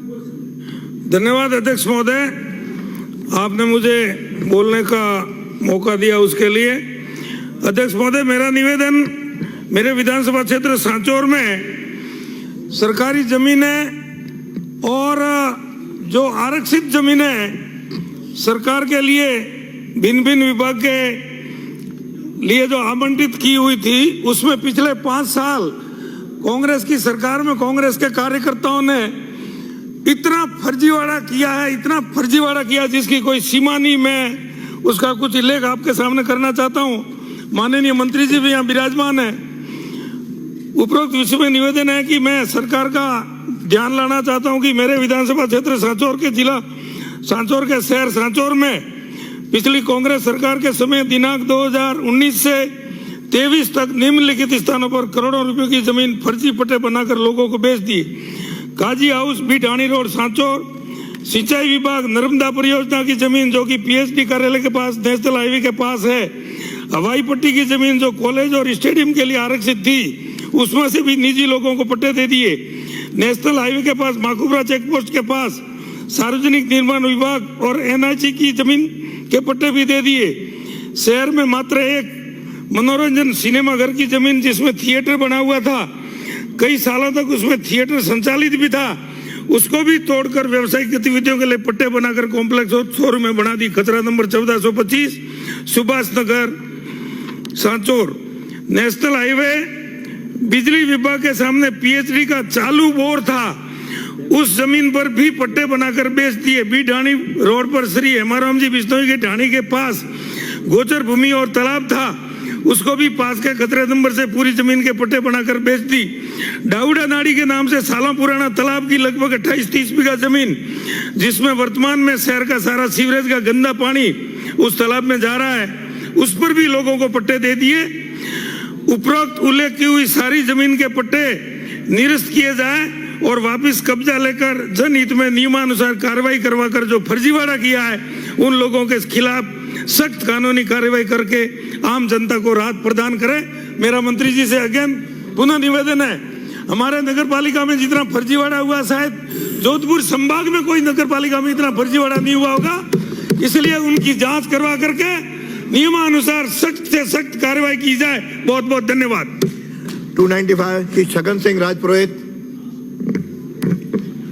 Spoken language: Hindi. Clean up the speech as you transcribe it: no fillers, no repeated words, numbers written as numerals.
धन्यवाद अध्यक्ष महोदय, आपने मुझे बोलने का मौका दिया उसके लिए। अध्यक्ष महोदय, मेरा निवेदन, मेरे विधानसभा क्षेत्र सांचौर में सरकारी जमीनें और जो आरक्षित जमीनें सरकार के लिए भिन्न भिन्न विभाग के लिए जो आवंटित की हुई थी, उसमें पिछले 5 साल कांग्रेस की सरकार में कांग्रेस के कार्यकर्ताओं ने इतना फर्जीवाड़ा किया है, इतना फर्जीवाड़ा किया जिसकी कोई सीमा नहीं। मैं उसका कुछ उल्लेख आपके सामने करना चाहता हूं। माननीय मंत्री जी भी यहाँ विराजमान है। उपरोक्त विषय में निवेदन है कि मैं सरकार का ध्यान लाना चाहता हूं कि मेरे विधानसभा क्षेत्र सांचौर के जिला सांचौर के शहर सांचौर में पिछली कांग्रेस सरकार के समय दिनांक 2019 से 23 तक निम्नलिखित स्थानों पर करोड़ों रुपयों की जमीन फर्जी पट्टे बनाकर लोगों को बेच दी। काजी हाउस, बी ढाणी रोड सांचौर, सिंचाई विभाग नर्मदा परियोजना की जमीन जो कि पीएचडी कार्यालय के पास नेशनल हाईवे के पास है, हवाई पट्टी की जमीन जो कॉलेज और स्टेडियम के लिए आरक्षित थी, उसमें से भी निजी लोगों को पट्टे दे दिए। नेशनल हाईवे के पास माकुबरा चेक पोस्ट के पास सार्वजनिक निर्माण विभाग और एनआईसी की जमीन के पट्टे भी दे दिए। शहर में मात्र एक मनोरंजन सिनेमा घर की जमीन जिसमें थिएटर बना हुआ था, कई सालों तक उसमें थिएटर संचालित भी था, उसको भी तोड़कर व्यवसायिक गतिविधियों के लिए पट्टे बनाकर कॉम्प्लेक्स और शोरूम में बना दी। खतरा number 1425 Subhash Nagar Sanchore. National highway बिजली विभाग के सामने पीएचडी का चालू बोर था, उस जमीन पर भी पट्टे बनाकर बेच दिए। बी ढाणी रोड पर श्री हेमाराम जी बिश्नोई के ढाणी के पास गोचर भूमि और तालाब था, उसको भी पास के खतरे नंबर से पूरी जमीन के पट्टे बनाकर बेच दी। डाउडा नाड़ी के नाम से सालों पुराना तालाब की लगभग 28-30 बीघा जमीन जिसमें वर्तमान में शहर का सारा सीवरेज का गंदा पानी उस तालाब में जा रहा है, उस पर भी लोगों को पट्टे दे दिए। उपरोक्त उल्लेख की हुई सारी जमीन के पट्टे निरस्त किए जाए और वापस कब्जा लेकर जनहित में नियमानुसार कार्रवाई करवाकर जो फर्जीवाड़ा किया है उन लोगों के खिलाफ सख्त कानूनी कार्रवाई करके आम जनता को राहत प्रदान करें। मेरा मंत्री जी से अगेन पुनः निवेदन है, हमारे नगर पालिका में जितना फर्जीवाड़ा हुआ शायद जोधपुर संभाग में कोई नगर पालिका में इतना फर्जीवाड़ा नहीं हुआ होगा, इसलिए उनकी जांच करवा करके नियमानुसार सख्त से सख्त कार्रवाई की जाए। बहुत बहुत धन्यवाद। 295 श्री छगन सिंह राजपुरोहित।